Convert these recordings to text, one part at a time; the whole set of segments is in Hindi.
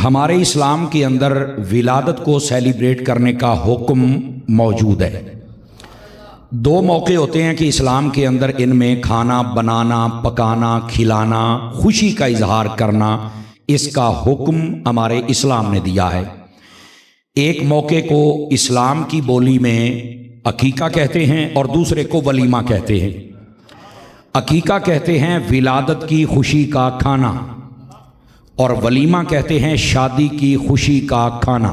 हमारे इस्लाम के अंदर विलादत को सेलिब्रेट करने का हुक्म मौजूद है। दो मौके होते हैं कि इस्लाम के अंदर इनमें खाना बनाना, पकाना, खिलाना, खुशी का इजहार करना, इसका हुक्म हमारे इस्लाम ने दिया है। एक मौके को इस्लाम की बोली में अकीका कहते हैं और दूसरे को वलीमा कहते हैं। अकीका कहते हैं विलादत की खुशी का खाना और वलीमा कहते हैं शादी की खुशी का खाना।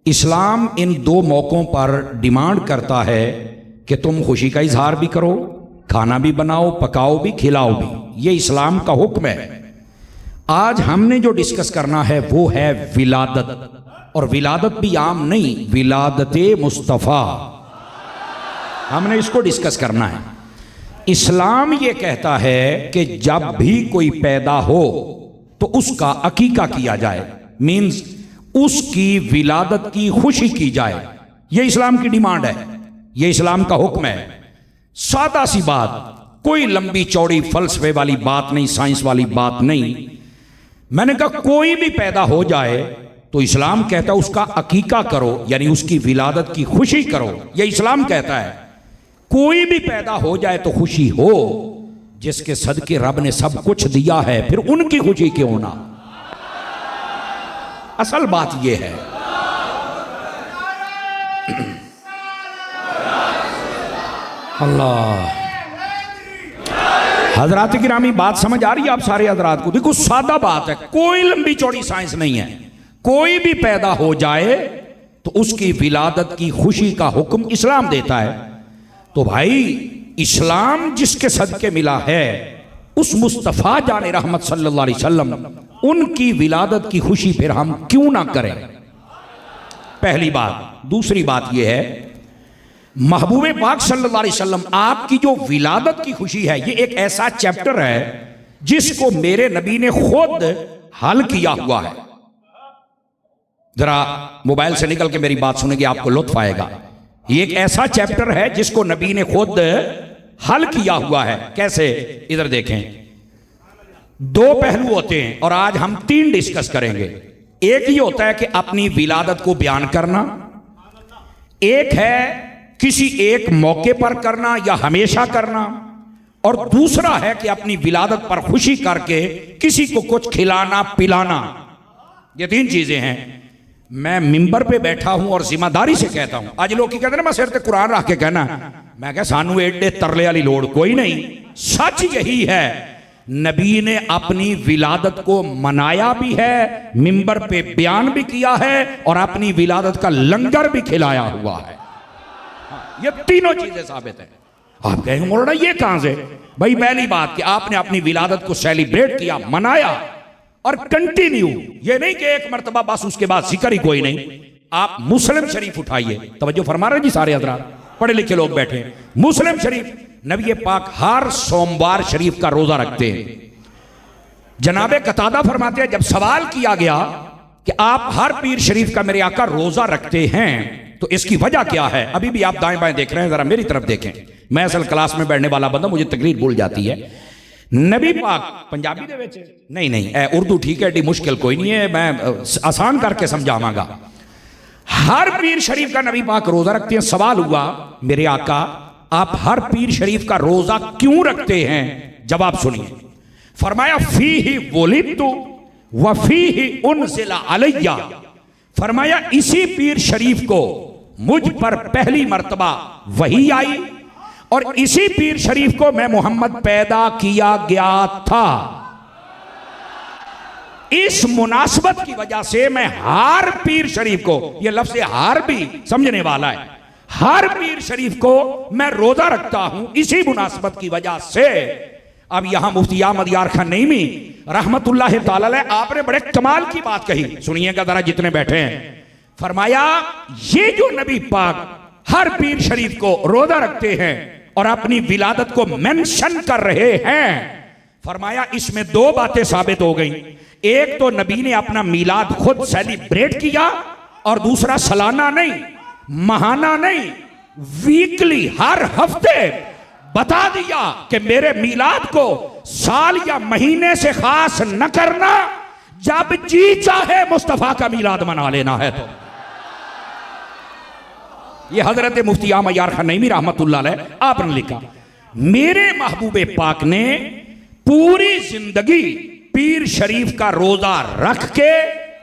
इस्लाम इन दो मौक़ों पर डिमांड करता है कि तुम खुशी का इजहार भी करो, खाना भी बनाओ, पकाओ भी, खिलाओ भी। ये इस्लाम का हुक्म है। आज हमने जो डिस्कस करना है वो है विलादत, और विलादत भी आम नहीं, विलादते मुस्तफ़ा, हमने इसको डिस्कस करना है। इस्लाम ये कहता है कि जब भी कोई पैदा हो तो उसका अकीका किया जाए, मीन्स उसकी विलादत की खुशी की जाए। ये इस्लाम की डिमांड है, ये इस्लाम का हुक्म है। सादा सी बात, कोई लंबी चौड़ी फलसफे वाली बात नहीं, साइंस वाली बात नहीं। मैंने कहा कोई भी पैदा हो जाए तो इस्लाम कहता है उसका अकीका करो, यानी उसकी विलादत की खुशी करो। ये इस्लाम कहता है कोई भी पैदा हो जाए तो खुशी हो, जिसके सदके रब ने सब कुछ दिया है, फिर उनकी खुशी क्यों ना। असल बात यह है। अल्लाह, हजरात गिरामी, बात समझ आ रही है आप सारे हजरात को? देखो सादा बात है, कोई लंबी चौड़ी साइंस नहीं है। कोई भी पैदा हो जाए तो उसकी विलादत की खुशी का हुक्म इस्लाम देता है। तो भाई इस्लाम जिसके सदके मिला है उस मुस्तफ़ा जाने रहमत सल्लल्लाहु अलैहि वसल्लम, उनकी विलादत की खुशी फिर हम क्यों ना करें, पहली बात। दूसरी बात यह है, महबूबे पाक सल्लल्लाहु अलैहि वसल्लम आपकी जो विलादत की खुशी है, ये एक ऐसा चैप्टर है जिसको मेरे नबी ने खुद हल किया हुआ है। जरा मोबाइल से निकल के मेरी बात सुनेंगे, आपको लुत्फ आएगा। ये एक ऐसा चैप्टर है जिसको नबी ने खुद हल किया हुआ है। कैसे? इधर देखें, दो पहलू होते हैं और आज हम तीन डिस्कस करेंगे। एक ही होता है कि अपनी विलादत को बयान करना, एक है किसी एक मौके पर करना या हमेशा करना, और दूसरा है कि अपनी विलादत पर खुशी करके किसी को कुछ खिलाना पिलाना। ये तीन चीजें हैं। मैं मिंबर पे बैठा हूं और जिम्मेदारी से कहता हूं। आज लोग की कहते हैं ना, मैं सिर ते कुरान रख के कहना, मैं कह सानू एडे तरले वाली लोड़ कोई नहीं। सच यही है, नबी ने अपनी विलादत को मनाया भी है, मिंबर पे बयान भी किया है और अपनी विलादत का लंगर भी खिलाया हुआ है। ये तीनों चीजें साबित है। आप कहेंगे मौलाना ये कहां से? भाई पहली बात कि आपने अपनी विलादत को सेलिब्रेट किया, मनाया और कंटिन्यू। ये नहीं कि एक मर्तबा बस उसके बाद जिक्र ही कोई नहीं। आप मुस्लिम शरीफ उठाइए, तवज्जो फरमा रहे जी सारे हजरात, पढ़े लिखे लोग बैठे। मुस्लिम शरीफ, नबी पाक हर सोमवार शरीफ का रोजा रखते हैं। जनाबे कतादा फरमाते हैं, जब सवाल किया गया कि आप हर पीर शरीफ का मेरे आका रोजा रखते हैं तो इसकी वजह क्या है? अभी भी आप दाएं बाएं देख रहे हैं, जरा मेरी तरफ देखें। मैं असल क्लास में बैठने वाला बंदा, मुझे तकरीर भूल जाती है। नबी पाक पंजाबी दे विच नहीं, उर्दू ठीक है, एडी मुश्किल कोई नहीं है, मैं आसान करके समझावांगा। हर पीर शरीफ का नबी पाक रोजा रखते हैं। सवाल हुआ, मेरे आका आप हर पीर शरीफ का रोजा क्यों रखते हैं? जवाब सुनिए। फरमाया फीही वुलिदतु व फीही उनज़िला अलैया। फरमाया इसी पीर शरीफ को मुझ पर पहली मर्तबा वही आई और इसी पीर शरीफ को मैं मोहम्मद पैदा किया गया था। इस मुनासबत की वजह से मैं हर पीर शरीफ को, यह लफ्ज़ हार भी समझने वाला है, हर पीर शरीफ को मैं रोजा रखता हूं इसी मुनासबत की वजह से। अब यहां मुफ्ती अहमद यार खान नईमी रहमतुल्लाह ताला अलैह, आपने बड़े कमाल की बात कही, सुनिएगा जरा जितने बैठे हैं। फरमाया ये जो नबी पाक हर पीर शरीफ को रोजा रखते हैं और अपनी विलादत को मेंशन कर रहे हैं, फरमाया इसमें दो बातें साबित हो गई। एक तो नबी ने अपना मिलाद खुद सेलिब्रेट किया और दूसरा सालाना नहीं, महाना नहीं, वीकली, हर हफ्ते बता दिया कि मेरे मिलाद को साल या महीने से खास न करना, जब जी चाहे मुस्तफा का मीलाद मना लेना है। तो ये हजरत मुफ्ती अहमद यार खान नईमी रहमतुल्लाह अलैह आपने लिखा, मेरे महबूबे पाक ने पूरी जिंदगी पीर शरीफ का रोजा रख के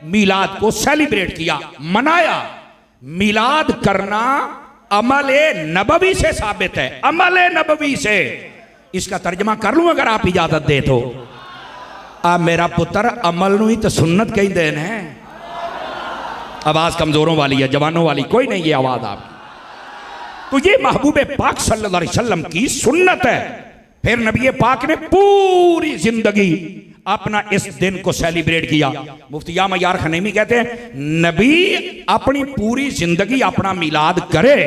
मीलाद को सेलिब्रेट किया, मनाया। मीलाद करना अमले नबवी से साबित है, अमले नबवी से। इसका तर्जमा कर लूं अगर आप इजाजत दे तो। आ मेरा पुत्र अमल नूं ही तो सुन्नत कही देन है। आवाज कमजोरों वाली है, जवानों वाली कोई नहीं ये आवाज आपकी। तो ये महबूबे पाक सल्लल्लाहु अलैहि वसल्लम की सुन्नत है। फिर नबी पाक ने पूरी जिंदगी अपना इस दिन को सेलिब्रेट किया। मुफ्ती अहमद यार खान नईमी कहते हैं, नबी अपनी पूरी जिंदगी अपना मिलाद करे,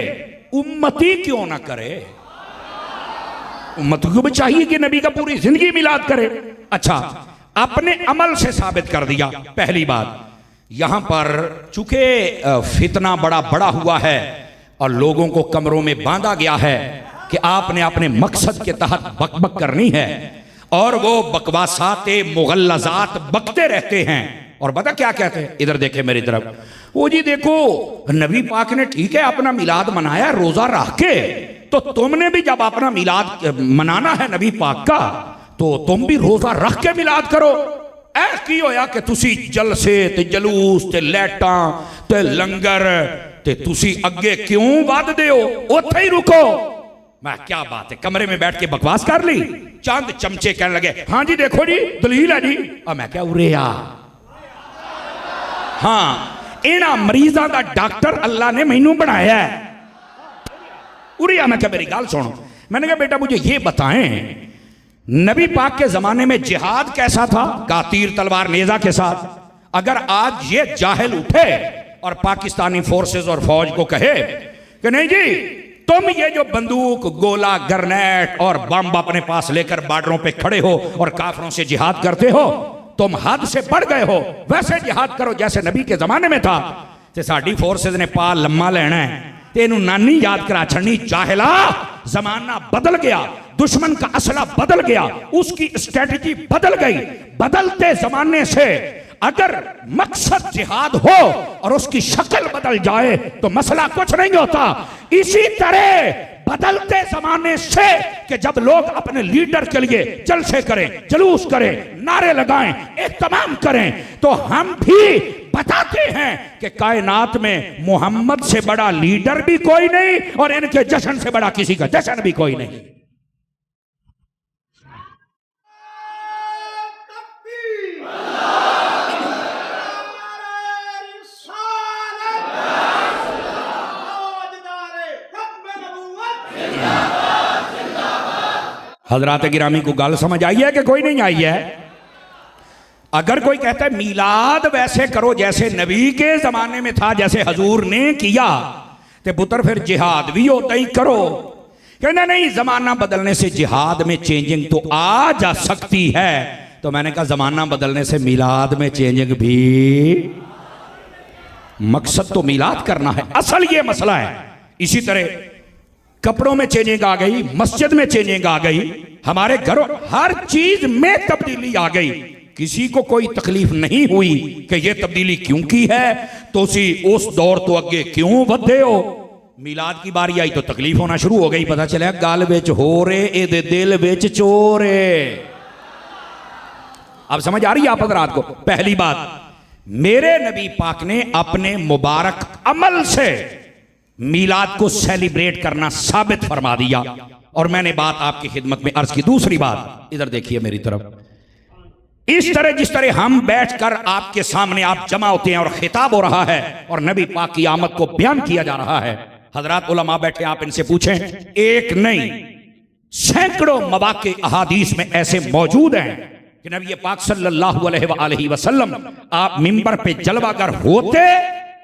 उम्मती क्यों ना करे? उम्मत को भी चाहिए कि नबी का पूरी जिंदगी मिलाद करे। अच्छा, अपने अमल से साबित कर दिया। पहली बात, यहां पर चूंकि फितना बड़ा बड़ा हुआ है और लोगों को कमरों में बांधा गया है कि आपने अपने मकसद के तहत बकबक करनी है, और वो बकवासात मुगल्लजात बकते रहते हैं। और बता क्या कहते हैं, इधर देखे मेरी तरफ, वो जी देखो नबी पाक ने ठीक है अपना मिलाद मनाया रोजा रख के, तो तुमने भी जब अपना मिलाद मनाना है नबी पाक का, तो तुम भी रोजा रख के मिलाद करो। ऐ की होया कि तुसी जलसे ते जलूस ते लैटां ते लंगर ते तुसी अगे क्यों वधदे हो? उत्थे ही रुको। मैं क्या बात है, कमरे में बैठ के बकवास कर ली। चंद चमचे कहने लगे, हाँ जी देखो जी दलील है जी। और मैं क्या उरे आ, हाँ इन्हां मरीजां दा डॉक्टर अल्लाह ने मैनू बनाया है। उरे आ, मैं क्या मेरी गल सुनो। मैंने कहा बेटा मुझे ये बताएं, नबी पाक के जमाने में जिहाद कैसा था? का तीर तलवार नेजा के साथ। अगर आज ये जाहिल उठे और पाकिस्तानी फोर्सेस और फौज को कहे कि नहीं जी तुम ये जो बंदूक गोला ग्रेनेड और बम अपने पास लेकर बॉर्डरों पे खड़े हो और काफिरों से जिहाद करते हो, तुम हद से बढ़ गए हो, वैसे जिहाद करो जैसे नबी के जमाने में था। ते साडी फोर्सेस ने पा लम्मा लेना है ते इनू नानी याद करा छड़नी। जाहिला, जमाना बदल गया, दुश्मन का असला बदल गया, उसकी स्ट्रेटजी बदल गई। बदलते जमाने से अगर मकसद जिहाद हो और उसकी शक्ल बदल जाए तो मसला कुछ नहीं होता। इसी तरह बदलते जमाने से कि जब लोग अपने लीडर के लिए जलसे करें, जुलूस करें, नारे लगाएं, एहतमाम करें, तो हम भी बताते हैं कि कायनात में मोहम्मद से बड़ा लीडर भी कोई नहीं और इनके जश्न से बड़ा किसी का जश्न भी कोई नहीं। हजरात गिरामी को गल समझ आई है कि कोई नहीं आई है? अगर कोई कहता है मिलाद वैसे करो जैसे नबी के जमाने में था, जैसे हजूर ने किया, तो पुत्र फिर जिहाद भी होता ही करो। कहना नहीं जमाना बदलने से जिहाद में चेंजिंग तो आ जा सकती है। तो मैंने कहा जमाना बदलने से मिलाद में चेंजिंग भी, मकसद तो मिलाद करना है, असल ये मसला है। इसी तरह कपड़ों में चेंजिंग आ गई, मस्जिद में चेंजिंग आ गई, हमारे घरों हर चीज में तब्दीली आ गई। किसी को कोई तकलीफ नहीं हुई कि ये तब्दीली क्यों की है, तो उस दौर तो अगे क्यों बढ़े हो। मिलाद की बारी आई तो तकलीफ होना शुरू हो गई। पता चला गाल विच हो रे, ए दिल विच चोर है। अब समझ आ रही है आप हज़रात को? पहली बात, मेरे नबी पाक ने अपने मुबारक अमल से मीलाद को सेलिब्रेट करना साबित फरमा दिया, और मैंने बात आपकी खिदमत में अर्ज की। दूसरी बात, इधर देखिए मेरी तरफ, इस तरह जिस तरह हम बैठकर आपके सामने आप जमा होते हैं और खिताब हो रहा है और नबी पाक की आमद को बयान किया जा रहा है, हजरात उलमा बैठे, आप इनसे पूछें, एक नहीं सैकड़ों मवाक़े अहादीस में ऐसे मौजूद हैं कि नबी पाक सल्लल्लाहु अलैहि वसल्लम आप मिंबर पे जलवागर होते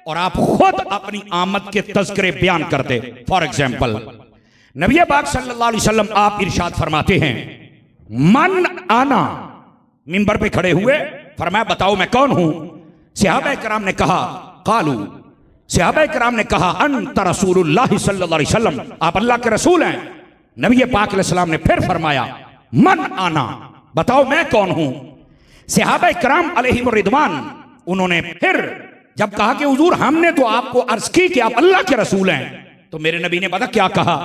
और आप खुद अपनी आमद के तज़किरे बयान करते। फॉर एग्जाम्पल, नबी पाक सल्लल्लाहु अलैहि वसल्लम आप इरशाद फरमाते हैं, मन आना, मिंबर पे खड़े हुए फरमाया बताओ मैं कौन हूं। सहाबा किराम ने कहा कालू, सहाबा किराम ने कहा अंत रसूलुल्लाह सल्लल्लाहु अलैहि वसल्लम, आप अल्लाह के रसूल हैं। नबी पाक अलैहि सलाम ने फिर फरमाया मन आना, बताओ मैं कौन हूं। सहाबा इकराम अलैहिम रिदवान उन्होंने फिर जब कहा कि हुजूर हमने तो आपको अर्ज की कि आप अल्लाह के रसूल हैं, तो मेरे नबी ने पता क्या कहा?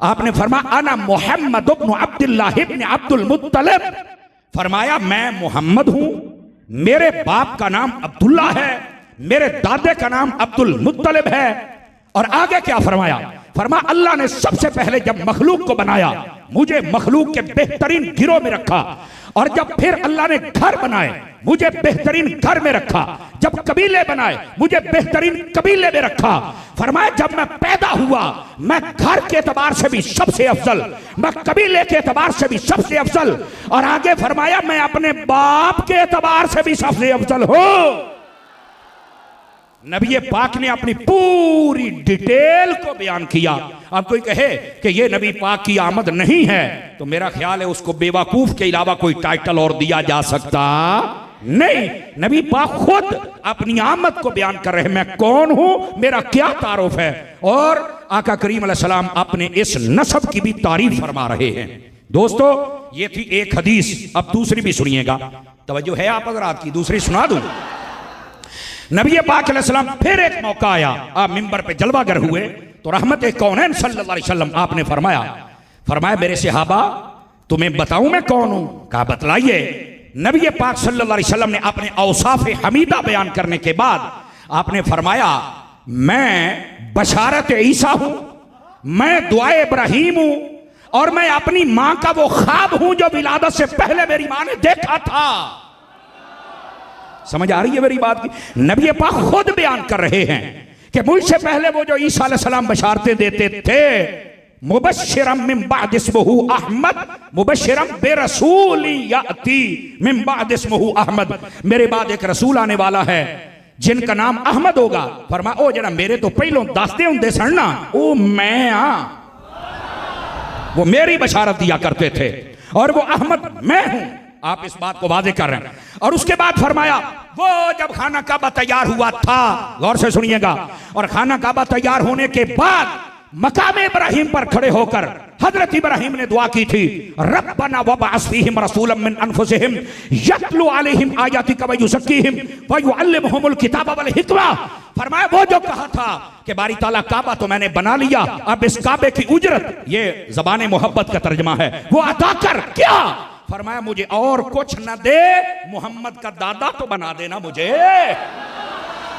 आपने फरमाया अना मुहम्मद इब्न अब्दुल्लाह इब्न अब्दुल मुत्तलिब, फरमाया मैं मोहम्मद हूं, मेरे बाप का नाम अब्दुल्ला है, मेरे दादे का नाम अब्दुल मुत्तलिब है। और आगे क्या फरमाया? फरमाया अल्लाह ने सबसे पहले जब मखलूक को बनाया मुझे मखलूक के बेहतरीन गिरोह में रखा, और जब फिर अल्लाह ने घर बनाए मुझे बेहतरीन घर में रखा, जब कबीले बनाए मुझे बेहतरीन कबीले में रखा। फरमाया जब मैं पैदा हुआ मैं घर के एतबार से भी सबसे अफजल, मैं कबीले के एतबार से भी सबसे अफजल, और आगे फरमाया मैं अपने बाप के एतबार से भी सबसे अफजल हूं। नबी पाक ने अपनी पूरी डिटेल को बयान किया। अब कोई कहे कि ये नबी पाक की आमद नहीं है, तो मेरा ख्याल है उसको बेवकूफ के अलावा कोई टाइटल और दिया जा सकता नहीं। नबी पाक खुद अपनी आमद को बयान कर रहे हैं, मैं कौन हूं, मेरा क्या तारुफ है, और आका करीम अलैहिस्सलाम अपने इस नस्ब की भी तारीफ फरमा रहे हैं। दोस्तों ये थी एक हदीस, अब दूसरी भी सुनिएगा, तवज्जो है आप हज़रात की, दूसरी सुना दूं। नबी पाक अलैहिस्सलाम फिर एक मौका आया, आप मिंबर पे जलवागर हुए, तो रहमत कौनैन सल्लल्लाहु अलैहि वसल्लम आपने फरमाया मेरे सहाबा तुम्हें बताऊं मैं कौन हूं? कहा बतलाइए। नबी पाक सल्लल्लाहु अलैहि वसल्लम ने अपने औसाफ हमीदा बयान करने के बाद आपने फरमाया मैं बशारत ईसा हूं, मैं दुआए इब्राहिम हूं, और मैं अपनी मां का वो ख्वाब हूं जो विलादत से पहले मेरी मां ने देखा था। समझ आ रही है मेरी बात की? नबी पाक खुद बयान कर रहे हैं कि मुझसे पहले वो जो ईसा अलैहिस्सलाम बशारतें देते थे, मुबश्शिरम मिन बाद इस्मुहु अहमद मुबश्शिरम बिरसूल याती मिन बाद इस्मुहु अहमद, मेरे बाद एक रसूल आने वाला है जिनका नाम अहमद होगा। फरमाया ओ जरा मेरे तो पहलों दसदे हुंदे सन ना, ओ मैं वो मेरी बशारत दिया करते थे, और वो अहमद मैं हूं। आप इस बात को वादे कर रहे हैं। और उसके बाद फरमाया वो जब खाना काबा तैयार हुआ था, गौर से सुनिएगा, और खाना काबा तैयार होने के बाद मकाम इब्राहिम पर खड़े होकर हजरत इब्राहिम ने दुआ की थी, रब्बना वबअस फीहिम रसूलन मिन अनफुसिहिम यतलू अलैहिम आयातिका व युज़क्कीहिम व युअल्लिमुहुमुल किताब वल हिकमा। फरमाया वो जो कहा था कि बारी ताला काबा तो मैंने बना लिया, अब इस काबे की उजरत, ये ज़बान मोहब्बत का तर्जमा है, वो अता कर। क्या फरमाया? मुझे और कुछ न दे, मोहम्मद का दादा तो बना देना मुझे।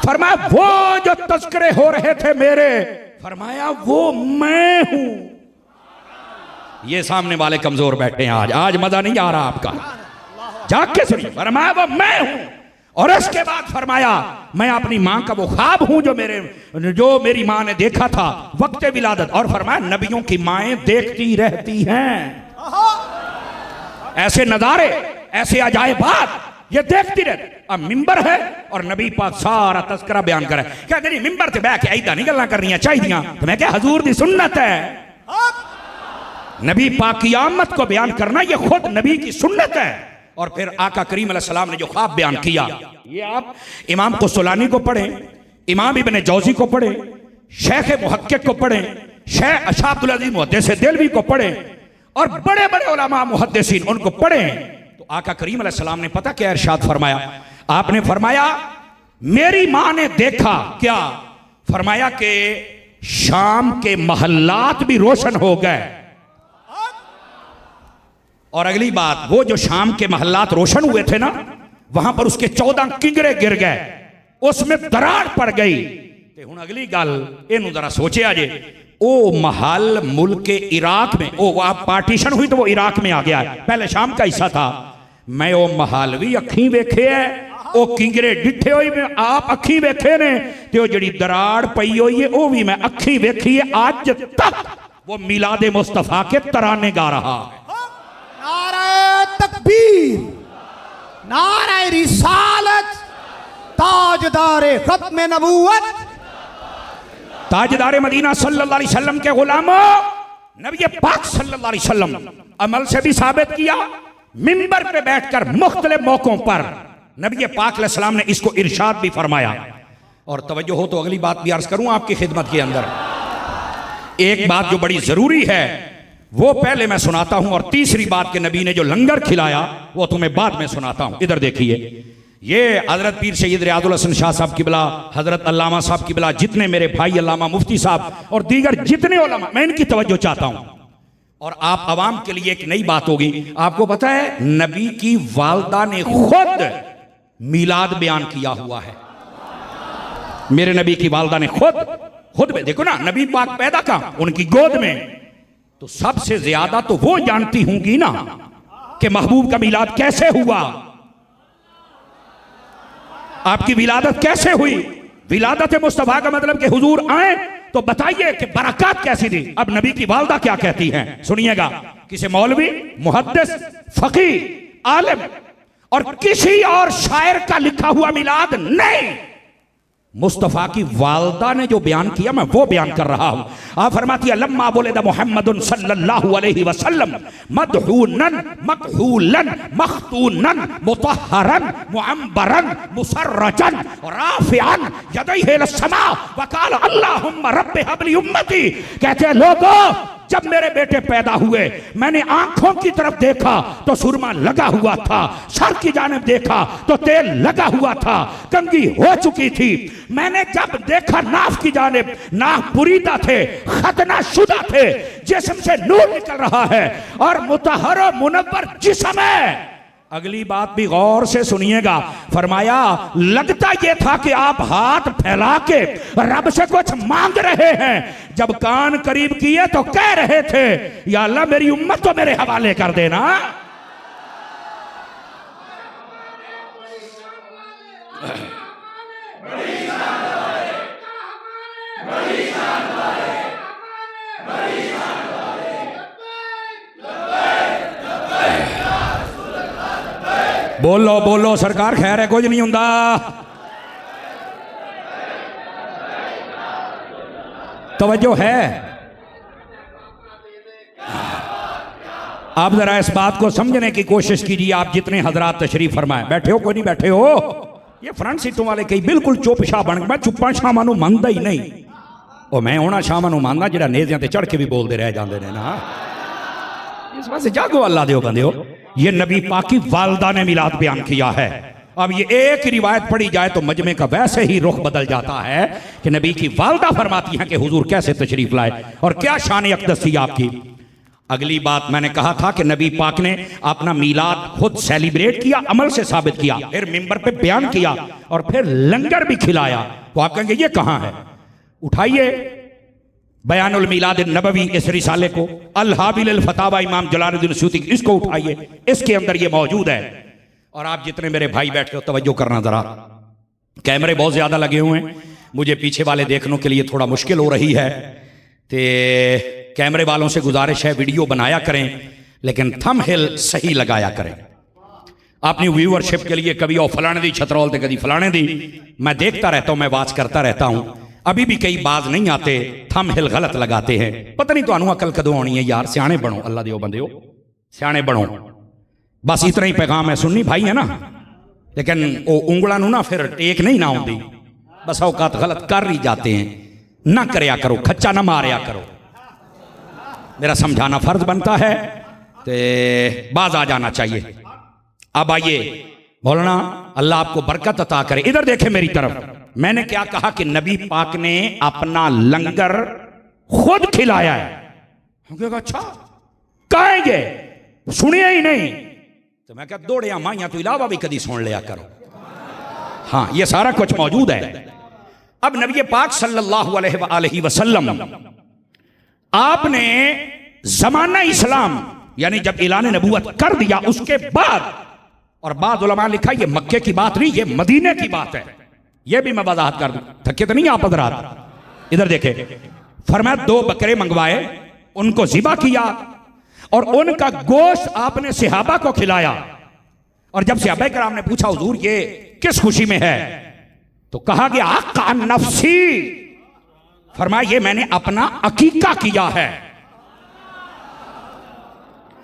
फरमाया वो जो तज़किरे हो रहे थे मेरे, फरमाया वो मैं हूं। ये सामने वाले कमजोर बैठे हैं, आज मजा नहीं आ रहा आपका, जाके सुनिए। फरमाया वो मैं हूं, और इसके बाद फरमाया मैं अपनी मां का वो ख्वाब हूं जो मेरी मां ने देखा था वक्त विलादत। और फरमाया नबियों की माएं देखती रहती हैं ऐसे नजारे, ऐसे अजायबात, ये देखती रहती। अब मिंबर है और नबी पाक सारा तस्करा बयान करे, क्या करी मिंबर से बैठ के ऐदा नहीं गल्लां करनियां चाहिए, तो मैं क्या हजूर दी सुन्नत है। नबी पाक की आमद को बयान करना ये खुद नबी की सुन्नत है। और फिर आका करीम अलैहिस्सलाम ने जो ख्वाब बयान किया, ये आप इमाम कुस्तलानी को पढ़ें, इमाम इब्न जौजी को पढ़ें, शेख मुहक्किक को पढ़ें, शेख अशा अब्दुल अजीज मुहद्दिस देलवी को पढ़ें, और बड़े बड़े उलमा मुहद्दिसीन उनको पढ़ें, तो आका करीम अलैहिस्सलाम ने पता क्या इरशाद फरमाया? आपने फरमाया मेरी मां ने देखा क्या? फरमाया कि शाम के महल्लात भी रोशन हो गए। और अगली बात, वो जो शाम के महल्लात रोशन हुए थे ना, वहां पर उसके 14 किंगरे गिर गए, उसमें दरार पड़ गई। हुण अगली गल इनू जरा सोचे जे, ओ महल मुल्क के इराक में, ओ आप पार्टीशन हुई तो वो इराक में आ गया है, पहले शाम का हिस्सा था। मैं ओ महल भी अखी वेखे है, ओ किंगरे डिठे हुई में आप अखी वेखे ने, ते जड़ी दराड़ पई हुई है वो भी मैं अखी वेखी है। आज तक वो मिलादे मुस्तफा के तराने गा रहा है। नारे तकबीर, नारे रिसालत, ताजदारे खत्म नबूवत, ताजदारे मदीना सल्लल्लाहु अलैहि वसल्लम के गुलामों, नबी पाक सल्लल्लाहु अलैहि वसल्लम अमल से भी साबित किया, मिंबर पे बैठकर मुख्तलिफ मौकों पर नबी पाक अलैहि सलाम ने इसको इरशाद भी फरमाया। और तवज्जो हो तो अगली बात भी अर्ज करूं आपकी खिदमत के अंदर। एक बात जो बड़ी जरूरी है, वो पहले मैं सुनाता हूं, और तीसरी बात के नबी ने जो लंगर खिलाया वो तुम्हें बाद में सुनाता हूं। इधर देखिए, ये हजरत पीर सैयद रियादुल हसन शाह साहब किबला, हजरत अल्लामा साहब किबला, जितने मेरे भाई अल्लामा मुफ्ती साहब और दीगर जितने उलमा, मैं इनकी तवज्जो चाहता हूं। और आप अवाम के लिए एक नई बात होगी। आपको पता है नबी की वालदा ने खुद मिलाद बयान किया हुआ है। मेरे नबी की वालदा ने खुद में, देखो ना, नबी पाक पैदा कहां, उनकी गोद में। तो सबसे ज्यादा तो वो जानती होंगी ना कि महबूब का मिलाद कैसे हुआ, आपकी विलादत कैसे हुई। विलादत मुस्तफा का मतलब कि हुजूर आए तो बताइए कि बरकत कैसी थी। अब नबी की वालदा क्या कहती हैं, सुनिएगा। किसी मौलवी, मुहद्दिस, फकीह, आलिम और किसी और शायर का लिखा हुआ मिलाद नहीं, मुस्तफा की वालदा ने जो बयान किया मैं वो बयान कर रहा हूं। आप फरमाती है, लम्मा वुलिदा मुहम्मदुन सल्लल्लाहु अलैहि वसल्लम मदहूनन मकहूलन मख्तूनन मुतहहरन मुअम्बरन मुसर्रजन राफिअन यदैहि इलस्समा वकाल अल्लाहुम्मा रब्बि हबली उम्मती। कहते हैं लोगों, जब मेरे बेटे पैदा हुए मैंने आंखों की तरफ देखा तो सुरमा लगा हुआ था, सर की जानिब देखा तो तेल लगा हुआ था, कंघी हो चुकी थी। मैंने जब देखा नाफ की जानिब, नाफ बुरीदा थे, खतना शुदा थे, जिस्म से नूर निकल रहा है और मुतहहर और मुनव्वर जिस्म है। अगली बात भी गौर से सुनिएगा। फरमाया लगता यह था कि आप हाथ फैला के रब से कुछ मांग रहे हैं। जब कान करीब किए तो कह रहे थे, या अल्लाह मेरी उम्मत तो मेरे हवाले कर देना। बोलो बोलो सरकार, खैर है, कुछ नहीं होता। तवज्जो है। आप जरा इस बात को समझने की कोशिश कीजिए। आप जितने हजरात तशरीफ फरमाए, बैठे हो कोई नहीं बैठे हो, ये फ्रंट सीटों वाले कई बिल्कुल चुप शाह बन गए। मैं चुप्पा शामा नूं मनदा ही नहीं, और मैं उन्हां शामा नूं मनदा जिहड़ा नेज़ियां ते चढ़ के भी बोलते रह जाते हैं ना। इस पासे जागो, अल्लाह दे बंदे हो। ये नबी पाक की वालदा ने मिलाद बयान किया है। अब ये एक रिवायत पढ़ी जाए तो मजमे का वैसे ही रुख बदल जाता है कि नबी की वालदा फरमाती हैं कि हुजूर कैसे तशरीफ लाए और क्या शान अक़दस थी आपकी। अगली बात मैंने कहा था कि नबी पाक ने अपना मिलाद खुद सेलिब्रेट किया, अमल से साबित किया, फिर मिंबर पे बयान किया और फिर लंगर भी खिलाया। तो आप कहेंगे ये कहां है? उठाइए बयानुल मिलाद नबवी, इस रिसाले को, अल हाबिल अल फतावा इमाम जलालुद्दीन सूती, इसको उठाइए, इसके अंदर ये मौजूद है। और आप जितने मेरे भाई बैठे हो तवज्जो करना जरा, कैमरे बहुत ज्यादा लगे हुए हैं, मुझे पीछे वाले देखने के लिए थोड़ा मुश्किल हो रही है। तो कैमरे वालों से गुजारिश है वीडियो बनाया करें, लेकिन थंबनेल सही लगाया करें। अपनी व्यूअरशिप के लिए कभी ओ फलाने दी छतरौल थे, कभी फलाने दी, मैं देखता रहता हूं, मैं बात करता रहता हूं। अभी भी कई बाज नहीं आते, थंबनेल गलत लगाते हैं। पता नहीं तुहानू अकल कदों आनी है यार। सियाने बनो, अल्लाह दे बंदे हो, सियाने बनो। बस इतना ही पैगाम है। सुन्नी भाई है ना, लेकिन वो उंगला नू ना फिर टेक नहीं ना आउंदी, बस औकात गलत कर ही जाते हैं। ना करया करो, खच्चा ना मारया करो, मेरा समझाना फर्ज बनता है, ते बाज आ जाना चाहिए। अब आइए बोलना, अल्लाह आपको बरकत अता करे। इधर देखे मेरी तरफ, मैंने क्या कहा कि नबी पाक ने अपना लंगर खुद खिलाया है। अच्छा कहेंगे, सुनिए ही नहीं तो मैं क्या दौड़िया माइया तो इलावा भी कभी सुन लिया करो। हाँ, ये सारा कुछ मौजूद है। अब नबी पाक सल्लल्लाहु अलैहि वसल्लम आपने जमाना इस्लाम यानी जब ऐलान नबूवत कर दिया उसके बाद, और बाद उलमा लिखा ये मक्के की बात नहीं, ये मदीने की बात है। ये भी मैं वजाहत कर दूं, थके तो नहीं आप हज़रात। इधर देखे, फरमाया 2 बकरे मंगवाए, उनको ज़िबा किया और उनका गोश्त आपने सहाबा को खिलाया। और जब सहाबा कराम ने पूछा हुजूर ये किस खुशी में है, तो कहा गया आका नफ्सी, फरमाया ये मैंने अपना अकीका किया है।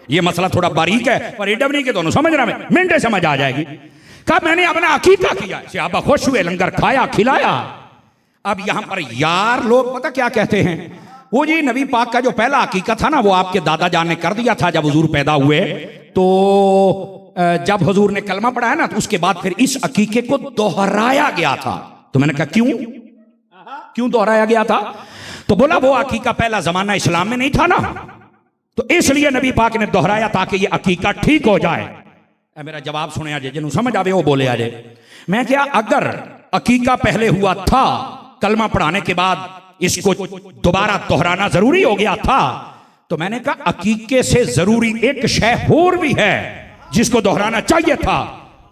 ये मसला थोड़ा बारीक है पर एडम नहीं के दोनों समझ रहा, मैं मिनटे समझ आ जाएगी। कहा मैंने अपना अकीका किया, सहाबा खुश हुए, लंगर खाया खिलाया। अब यहां पर यार लोग पता क्या कहते हैं, वो जी नबी पाक का जो पहला अकीका था ना, वो आपके दादा जान ने कर दिया था जब हुजूर पैदा हुए। तो जब हुजूर ने कलमा पढ़ाया ना, तो उसके बाद फिर इस अकीके को दोहराया गया था। तो मैंने कहा क्यों दोहराया गया था? तो बोला वो अकीका पहला जमाना इस्लाम में नहीं था ना, तो इसलिए नबी पाक ने दोहराया ताकि ये अकीका ठीक हो जाए। मेरा जवाब सुने आज, जिन्होंने समझ आवे वो बोले आज। मैं क्या, अगर अकीका पहले हुआ था, कलमा पढ़ाने के बाद इसको दोबारा दोहराना जरूरी हो गया था, तो मैंने कहा अकीके से जरूरी एक शय और भी है जिसको दोहराना चाहिए था,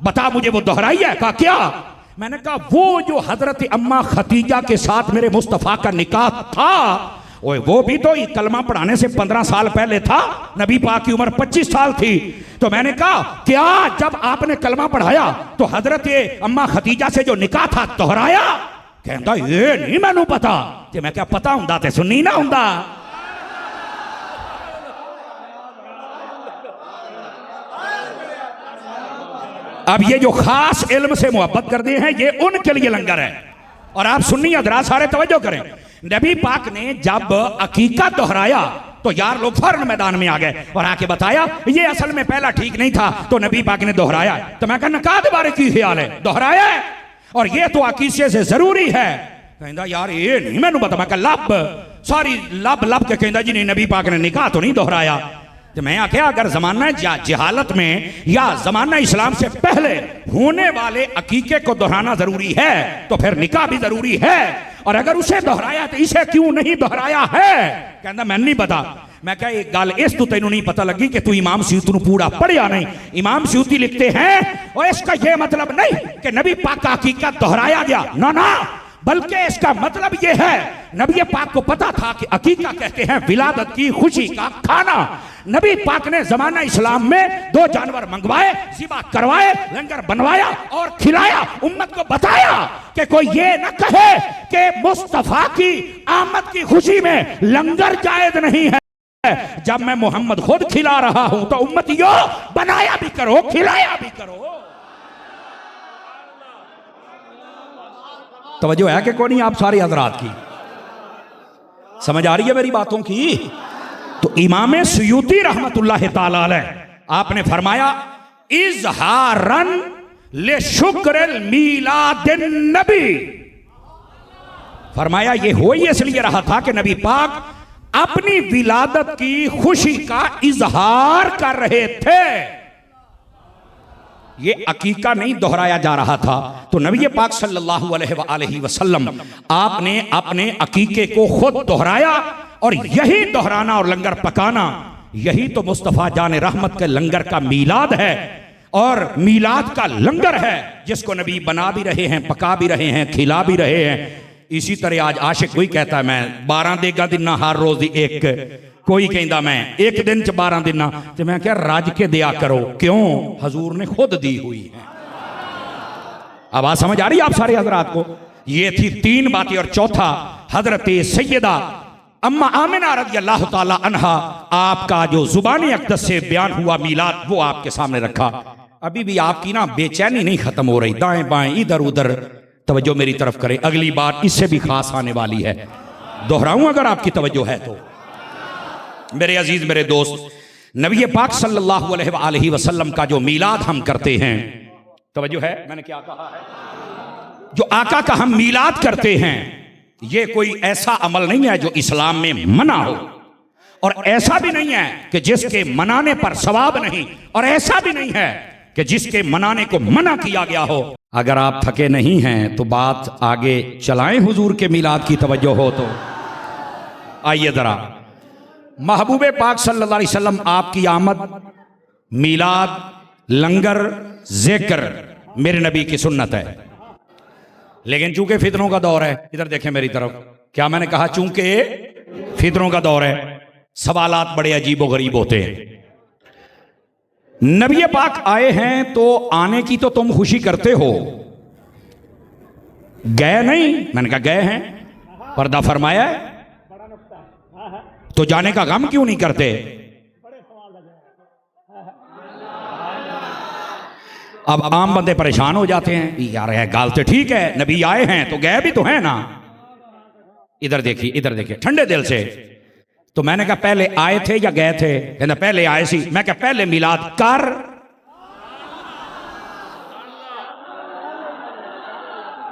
बता मुझे वो दोहराई है? कहा क्या? मैंने कहा वो जो हजरत अम्मा खतीजा के साथ मेरे मुस्तफा का निकाह था, वो भी तो कलमा पढ़ाने से 15 साल पहले था। नबी पाक की उम्र 25 साल थी। तो मैंने कहा क्या जब आपने कलमा पढ़ाया तो हजरत अम्मा खतीजा से जो निकाह था दोहराया? कहता ये नहीं मैनू पता। कि मैं क्या पता हुंदा ते सुन्नी ना हुंदा। अब ये जो खास इल्म से मोहब्बत करते हैं ये उनके लिए लंगर है। और आप सुन्नी हजरात सारे तवज्जो करें, नबी पाक ने जब अकीका दोहराया तो यार लोग फौरन मैदान में आ गए और आके बताया ये असल में पहला ठीक नहीं था, तो नबी पाक ने दोहराया। तो मैं कहना नकाह के बारे की ख्याल है? दोहराया है और ये तो अकीसे से जरूरी है। कहता यार ये नहीं मैनू पता। मैं कहा लब सारी लब के कहता जी नहीं नबी पाक ने निकाह तो नहीं दोहराया। तो मैं आख्या अगर जमाना जहालत में या जमाना इस्लाम से पहले होने वाले अकीके को दोहराना जरूरी है तो फिर निकाह भी जरूरी है, और अगर उसे दोहराया तो इसे क्यों नहीं दोहराया है? कहता मैं नहीं पता। मैं क्या एक गल इस तू तेनू नहीं पता लगी कि तू इमाम स्यूती नू पूरा पढ़िया नहीं। इमाम स्यूती लिखते हैं और इसका यह मतलब नहीं कि नबी पाक का अकीका दोहराया गया, ना, बल्कि इसका मतलब यह है नबी पाक को पता था कि अकीका कहते हैं विलादत की खुशी का खाना। नबी पाक ने जमाना इस्लाम में 2 जानवर मंगवाए, ज़िबा करवाए, लंगर बनवाया और खिलाया। उम्मत को बताया कि कोई ये न कहे कि मुस्तफा की आमद की खुशी में लंगर जायज नहीं है। जब मैं मोहम्मद खुद खिला रहा हूं तो उम्मतियों बनाया भी करो, खिलाया भी करो। तवज्जो है कि कोई नहीं आप सारे हजरात की? समझ आ रही है मेरी बातों की? तो इमाम सुयूती रहमतुल्लाह ताला अलैह आपने फरमाया इजहारन ले शुक्रल मीलादिन नबी। फरमाया ये हो ही इसलिए रहा था कि नबी पाक अपनी विलादत की खुशी का इजहार कर रहे थे। ये अकीका नहीं दोहराया जा रहा था। तो नबी पाक सल्लल्लाहु अलैहि वसल्लम आपने अपने अकीके को खुद दोहराया, और यही दोहराना और लंगर पकाना यही तो मुस्तफ़ा जान रहमत के लंगर का मीलाद है और मीलाद का लंगर है जिसको नबी बना भी रहे हैं, पका भी रहे हैं, खिला भी रहे हैं। इसी तरह आज आशिक कोई कहता है मैं 12 देगा दिन हर रोज एक, कोई कहता मैं एक दिन च 12 दिन। तो मैं क्या राज के दिया करो, क्यों? हजूर ने खुद दी हुई है। आवाज समझ आ रही है आप सारे हजरात को? ये थी 3 बातें। और चौथा हजरत सैयदा अम्मा आमिना रज़ी अल्लाह ताला अन्हा आपका जो जुबानी अक़दस से बयान हुआ मीलाद वो आपके सामने रखा। अभी भी आपकी ना बेचैनी नहीं खत्म हो रही, दाएं बाएं इधर उधर तवज्जो मेरी तरफ करें। अगली बार इससे भी खास आने वाली है, दोहराऊं अगर आपकी तवज्जो है तो। मेरे अजीज मेरे दोस्त, नबी पाक सल्लल्लाहु अलैहि वसल्लम का जो मीलाद हम करते हैं, तवज्जो है मैंने क्या कहा है? जो आका का हम मीलाद करते हैं ये कोई ऐसा अमल नहीं है जो इस्लाम में मना हो, और ऐसा भी नहीं है कि जिसके मनाने पर सवाब नहीं, और ऐसा भी नहीं है कि जिसके मनाने को मना किया गया हो। अगर आप थके नहीं हैं तो बात आगे चलाएं, हुजूर के मीलाद की तवज्जो हो तो। आइए जरा, महबूबे पाक सल्लल्लाहु अलैहि वसल्लम आपकी आमद, मीलाद, लंगर, जिक्र मेरे नबी की सुन्नत है। लेकिन चूंकि फितरों का दौर है, इधर देखें मेरी तरफ, क्या मैंने कहा? चूंकि फितरों का दौर है, सवालात बड़े अजीब व गरीब होते हैं। नबी पाक आए हैं तो आने की तो तुम खुशी करते हो, गए नहीं? मैंने कहा गए हैं, पर्दा फरमाया है, तो जाने का गम क्यों नहीं करते? अब आम बंदे परेशान हो जाते हैं, यार है गाल तो ठीक है, नबी आए हैं तो गए भी तो है ना। इधर देखिए, इधर देखिए ठंडे दिल से, तो मैंने कहा पहले आए थे या गए थे? कहना पहले आए सी। मैं कहा पहले मिलाद कर।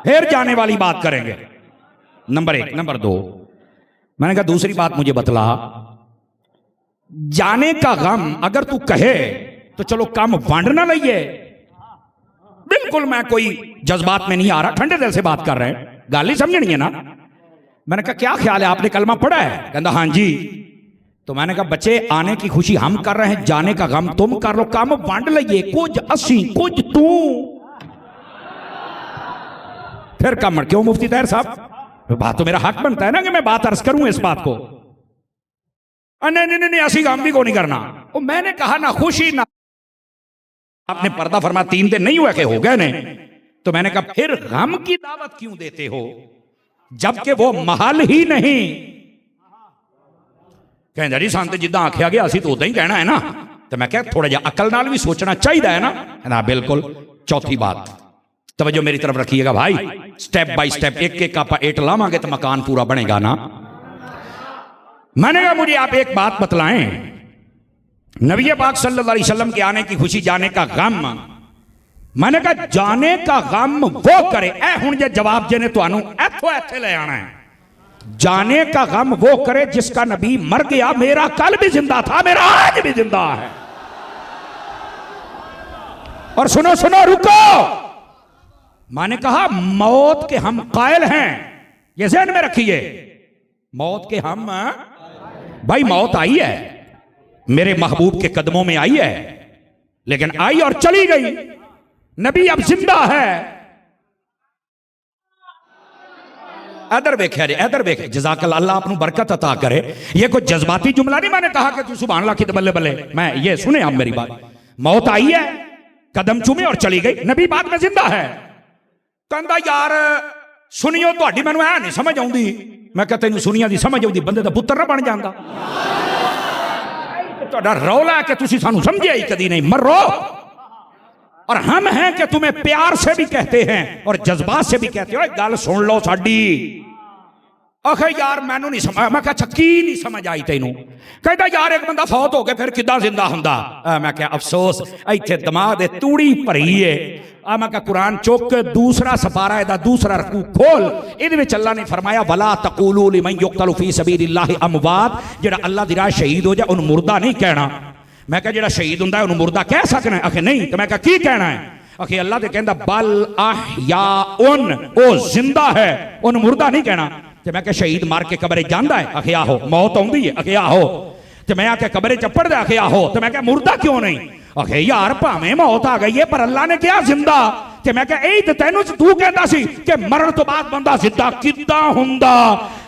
फिर जाने वाली बात करेंगे। नंबर 1। नंबर 2, मैंने कहा दूसरी बात मुझे बतला, जाने का गम अगर तू कहे तो चलो कम वंड ना लइए। बिल्कुल मैं कोई जज्बात में नहीं आ रहा, ठंडे दिल से बात कर रहे हैं, गाली समझनी है ना। मैंने कहा क्या ख्याल है, आपने कलमा पढ़ा है? कहता हाँ जी। तो मैंने कहा बच्चे आने की खुशी हम कर रहे हैं, जाने का गम तुम कर लो, कम वंड लइए, कुछ असी कुछ तू। फिर कम क्यों मुफ्ती ताहिर साहब, बात तो मेरा हक बनता है ना कि मैं बात अर्ज करूं इस बात को। नहीं नहीं नहीं ऐसी काम भी को नहीं करना। वो मैंने कहा ना खुशी ना, आपने पर्दा फरमा 3 दिन नहीं हुआ कि हो गए ने। तो मैंने कहा फिर गम की दावत क्यों देते हो जबकि वो महल ही नहीं। कहते जी सन तो जिदा आख्या गया असी तो उदा ही कहना है ना। तो मैं क्या थोड़ा जा अकल नाल भी सोचना चाहिए है ना। बिल्कुल। चौथी बात तवज्जो मेरी तरफ रखिएगा भाई, स्टेप बाय स्टेप एक एक आप ईंट लावांगे तो मकान पूरा बनेगा ना। मैंने कहा मुझे आप एक बात बतलाएं, नबी पाक सल्लल्लाहु अलैहि वसल्लम के आने की खुशी, जाने का गम। मैंने कहा जाने का गम वो करे, ए हुण जे जवाब जे ने तुहानू इथों इत्थे ले आना है, जाने का गम वो करे जिसका नबी मर गया, मेरा कल भी जिंदा था, मेरा आज भी जिंदा है। और सुनो सुनो रुको, मैंने कहा मौत के हम कायल हैं, ये ज़हन में रखिए। मौत के हम, भाई मौत आई है, मेरे महबूब के कदमों में आई है, लेकिन आई और चली गई। नबी अब जिंदा है। इधर देखे, इधर देखे, जज़ाकल्लाह, अल्लाह आपको बरकत अता करे। ये कोई जज्बाती जुमला नहीं मैंने कहा कि तू सुभान अल्लाह की बल्ले बल्ले। मैं ये सुने आप मेरी बात, मौत आई है, कदम चूमे और चली गई, नबी बाद में जिंदा है। कहता यार सुनियो तुहाडी मैनू ऐ नहीं समझ आउंदी। मैं कहता तेनू सुनिया दी समझ आउंदी, बंदे दा पुत्तर ना बन जांदा। तुहाडा रौला है कि तुसी सानू समझे ही कदी नहीं, मरो। और हम हैं कि तुम्हें प्यार से भी कहते हैं और जज्बात से भी कहते हो, गल सुन लो साडी। आखे यार मैनू नहीं समझ। मैं कहा की नहीं समझ आई तेनू? कहता यार एक बंदा फौत हो गया फिर किदां जिंदा हुंदा। मैं क्या अफसोस इत्थे दिमाग दे तूड़ी भरी है। मैं कहा कुरान चुक के दूसरा सपारा दा दूसरा रकू खोल, इहदे विच अल्लाह ने फरमाया वला तकूलू लिमन युक्तलु फी सबीलिल्लाहि अमवात, जेड़ा अल्लाह दी राह शहीद हो जाए उन्हें मुर्दा नहीं कहना। मैं कहा जेड़ा शहीद हुंदा है उन्हें मुर्दा कह सकना है? आखे नहीं। तो मैं कहा की कहना है? आखे अल्लाह ते कहंदा बल अहयाउन, ओ जिंदा है, उन्हें मुर्दा नहीं कहना। तो मैं कहा शहीद मार के कब्रे जांदा है? आखे आहो। मौत आउंदी है? आखे आहो। तो मैं आके कब्रे च पढ़दा? आखे आहो। तो मैं कहा मुर्दा क्यों नहीं? आखे यार भावें मौत आ गई है पर अल्लाह ने क्या जिंदा। ते मैं कहा यही तो तेनू तू कहता सी कि मरण तो बाद बंदा जिंदा किदां हुंदा।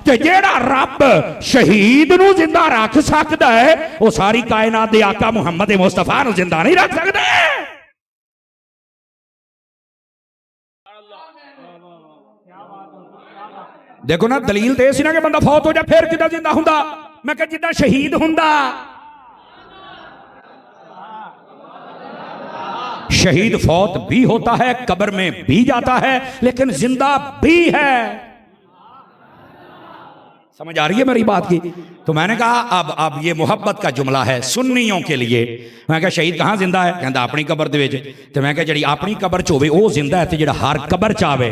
ते जेड़ा रब शहीद नू जिंदा रख सकदा है वो सारी कायनात दे आका मुहम्मद मुस्तफा नू जिंदा नहीं रख सकदा। देखो ना दलील तो सी ना कि बंदा फौत हो जाए फिर किदां जिंदा हुंदा। मैं कहा जिद्दां शहीद हुंदा। शहीद फौत भी होता है, कब्र में भी जाता है, लेकिन जिंदा भी है। समझ आ रही है मेरी बात की? तो मैंने कहा अब ये मोहब्बत का जुमला है सुन्नियों के लिए। मैं कहा शहीद कहाँ जिंदा है? कहता अपनी कब्र दे विच। तो मैं कहा जी अपनी कब्र च होवे वो जिंदा है, तो जेड़ा हर कब्र च आवे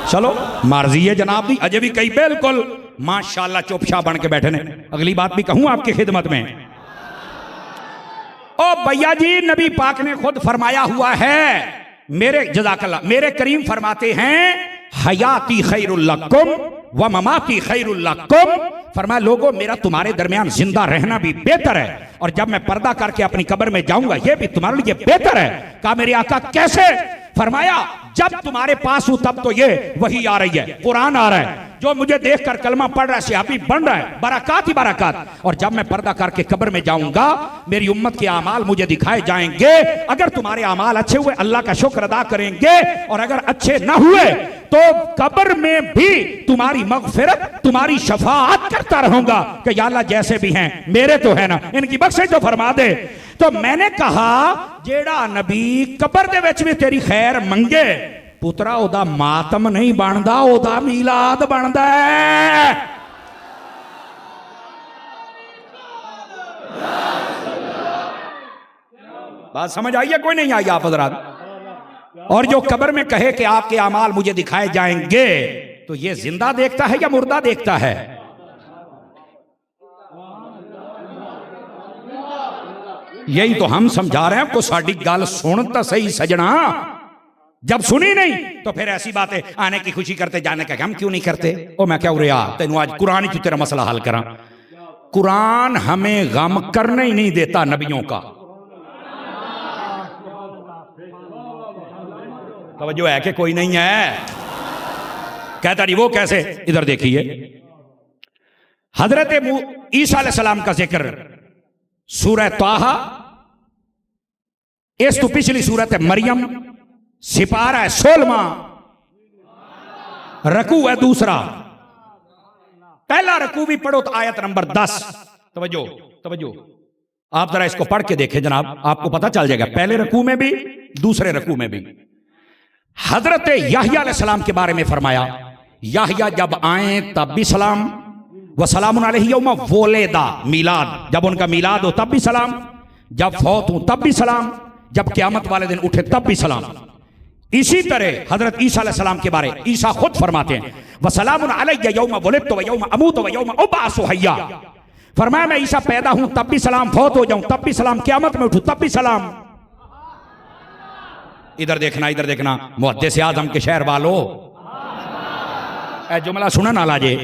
चलो मर्जी है जनाब दी। अजय भी कई बिल्कुल माशाल्लाह चुपचाप बन के बैठे ने। अगली बात भी कहूं आपकी खिदमत में। ओ भैया जी नबी पाक ने खुद फरमाया हुआ है, मेरे जज़ाकल्लाह, मेरे करीम फरमाते हैं हयाती खैरुल लकुम व ममाती खैरुल लकुम। फरमाया लोगों मेरा तुम्हारे दरमियान जिंदा रहना भी बेहतर है और जब मैं पर्दा करके अपनी कब्र में जाऊंगा ये भी तुम्हारे लिए बेहतर है। कहा मेरे आका कैसे? फरमाया जब तुम्हारे पास हूं तब तो ये वही आ रही है, कुरान आ रहा है, जो मुझे देखकर कलमा पढ़ रहा है सहाबी बन रहा है, बरकत ही बरकत। और जब मैं पर्दा करके कब्र में जाऊंगा मेरी उम्मत के अमाल मुझे दिखाए जाएंगे। अगर तुम्हारे अमाल अच्छे हुए अल्लाह का शुक्र अदा करेंगे और अगर अच्छे ना हुए तो कब्र में भी तुम्हारी मगफिरत तुम्हारी शफाअत करता रहूंगा कि या अल्लाह जैसे भी हैं मेरे तो है ना, इनकी बख्शिश तो फरमा दे। तो मैंने कहा जेड़ा नबी कब्र दे विच भी तेरी खैर मंगे पुत्रा ओदा मातम नहीं बनता, ओदा मीलाद बनता है। बात समझ आई है कोई नहीं आई आप हजरात? और जो कब्र में कहे कि आपके अमाल मुझे दिखाए जाएंगे, तो ये जिंदा देखता है या मुर्दा देखता है? यही तो हम समझा रहे हैं आपको। साड़ी गल सुन तो सही सजना, जब सुनी नहीं तो फिर ऐसी बातें आने की खुशी करते जाने का हम क्यों नहीं करते? ओ मैं क्या उरिया तेनू आज कुरान ही तेरा मसला हल करा। कुरान हमें गम करने ही नहीं देता नबियों का। तवज्जो है कि कोई नहीं है? कहता नहीं वो कैसे? इधर देखिए, हजरत ईसा अलैहिस्सलाम का जिक्र सूरह ताहा, इस तो पिछली सूरत है मरियम, सिपारा है 16वां, रकू है दूसरा। पहला रकू भी पढ़ो तो आयत नंबर 10। तवज्जो तवज्जो, आप जरा इसको पढ़ के देखें जनाब, आपको पता चल जाएगा। पहले रकू में भी दूसरे रकू में भी हजरत याहिया अलैहिस्सलाम के बारे में फरमाया, याहिया जब आए तब भी सलाम, व सलामुन अलैहि यौमा वुलिदा, मिलाद, जब उनका मिलाद हो तब भी सलाम, जब फौत हो तब भी सलाम, जब क़यामत वाले दिन उठे तब भी सलाम। इसी तरह हजरत ईसा अलैहिस्सलाम के बारे ईसा खुद फरमाते हैं, व सलामुन अलैया यौमा वुलिदतु व यौमा अमूतु व यौमा उबअसु हय्या। फरमाया मैं ईसा पैदा हूं तब भी सलाम, फौत हो जाऊं तब भी सलाम, क़यामत में उठूं तब भी सलाम। इधर देखना मुहद्दिस आज़म के शहर वालों, जुमला सुना ना लाजे।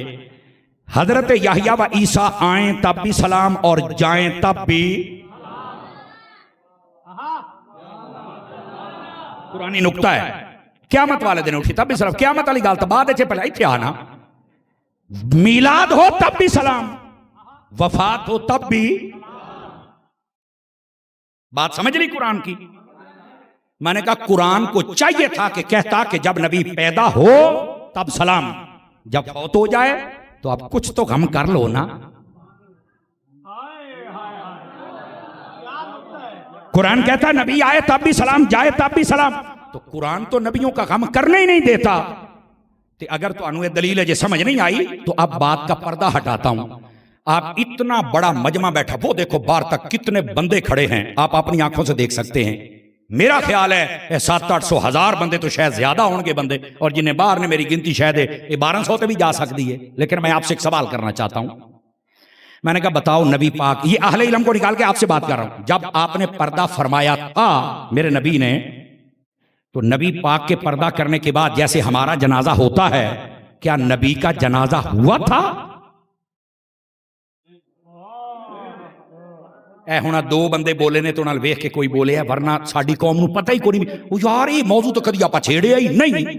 हजरत याहिया व ईसा आए तब भी सलाम और जाएं तब भी। पुरानी नुक्ता है, क़यामत वाले दिन उठी तब भी सलाम। क़यामत वाली गाल तो बाद है, पहले इत्थे आना। मिलाद हो तब भी सलाम, वफात हो तब भी। बात समझ ली कुरान की? मैंने कहा कुरान को चाहिए था कि कहता कि जब नबी पैदा हो तब सलाम, जब फौत हो जाए तो अब कुछ तो गम कर लो ना। कुरान कहता नबी आए तब भी सलाम, जाए तब भी सलाम। तो कुरान तो नबियों का गम करने ही नहीं देता। तो अगर तो अनु दलील है जो समझ नहीं आई, तो अब बात का पर्दा हटाता हूं। आप इतना बड़ा मजमा बैठा, वो देखो बाहर तक कितने बंदे खड़े हैं, आप अपनी आंखों से देख सकते हैं। मेरा ख्याल है 700-800 हज़ार बंदे तो शायद ज्यादा होंगे बंदे, और जिन्हें बाहर ने मेरी गिनती शायद है 1200 तक भी जा सकती है। लेकिन मैं आपसे एक सवाल करना चाहता हूं। मैंने कहा बताओ नबी पाक, ये अहले इल्म को निकाल के आपसे बात कर रहा हूं, जब आपने पर्दा फरमाया था मेरे नबी ने, तो नबी पाक के पर्दा करने के बाद जैसे हमारा जनाजा होता है, क्या नबी का जनाजा हुआ था? ए हुण दो बंदे बोले ने तो नाल वेख के कोई बोले है, वरना साडी कौम नूं पता ही कोई नहीं। यार ये मौजू तो कदी आपां छेड़िया ही नहीं।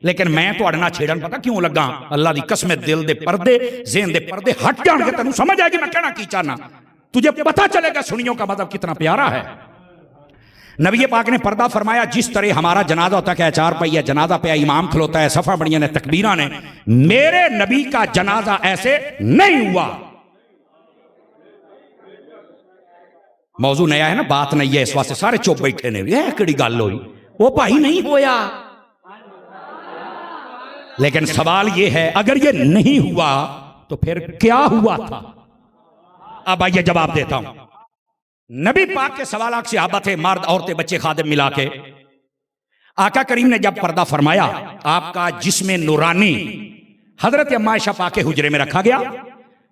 लेकिन मैं तुहाडे नाल छेड़न पता क्यों लगा? अल्लाह दी कसम, दिल दे पर्दे, ज़हन दे पर्दे हट जाणगे, तैनूं समझ आएगी मैं कहना की चाहना, तुझे पता चलेगा सुनियों का मतलब कितना प्यारा है। नबी पाक ने पर्दा फरमाया, जिस तरह हमारा जनाजा होता है, चार पहिया जनाजा पे इमाम खलोता है, सफा बढ़िया ने तकबीरा ने, मेरे नबी का जनाजा ऐसे नहीं हुआ। मौजू नया है ना, बात नहीं है, इस वास्ते सारे चुप बैठे ने। यह केड़ी गल हुई? वो भाई नहीं होया। लेकिन सवाल यह है, अगर ये नहीं हुआ तो फिर क्या हुआ था? अब आइए जवाब देता हूं। नबी पाक के सवाल से सहाबा थे, मर्द औरतें बच्चे खादिम मिला के। आका करीम ने जब पर्दा फरमाया, आपका जिस्म नूरानी हजरत अम्मा आयशा पाक के हुजरे में रखा गया।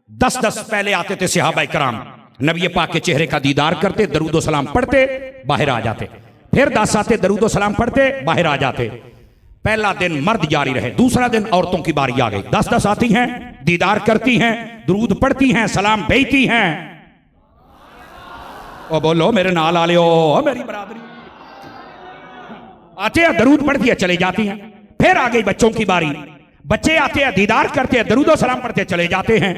10-10 पहले आते थे सहाबा कराम, नबी पाक के चेहरे का दीदार करते, दरूदो सलाम पढ़ते, बाहर आ जाते। फिर 10 आते, दरूदो सलाम पढ़ते, बाहर आ जाते। पहला दिन मर्द जारी रहे, दूसरा दिन औरतों की बारी आ गई। 10-10 आती हैं, दीदार करती हैं, दरूद पढ़ती हैं, सलाम भेजती हैं। ओ बोलो मेरे नाल आ लियो, मेरी बरादरी। आते हैं, दरूद पढ़ती है, चले जाती हैं। फिर आ गई बच्चों की बारी, बच्चे आते हैं, दीदार करते हैं, दरूदो सलाम पढ़ते, चले जाते हैं।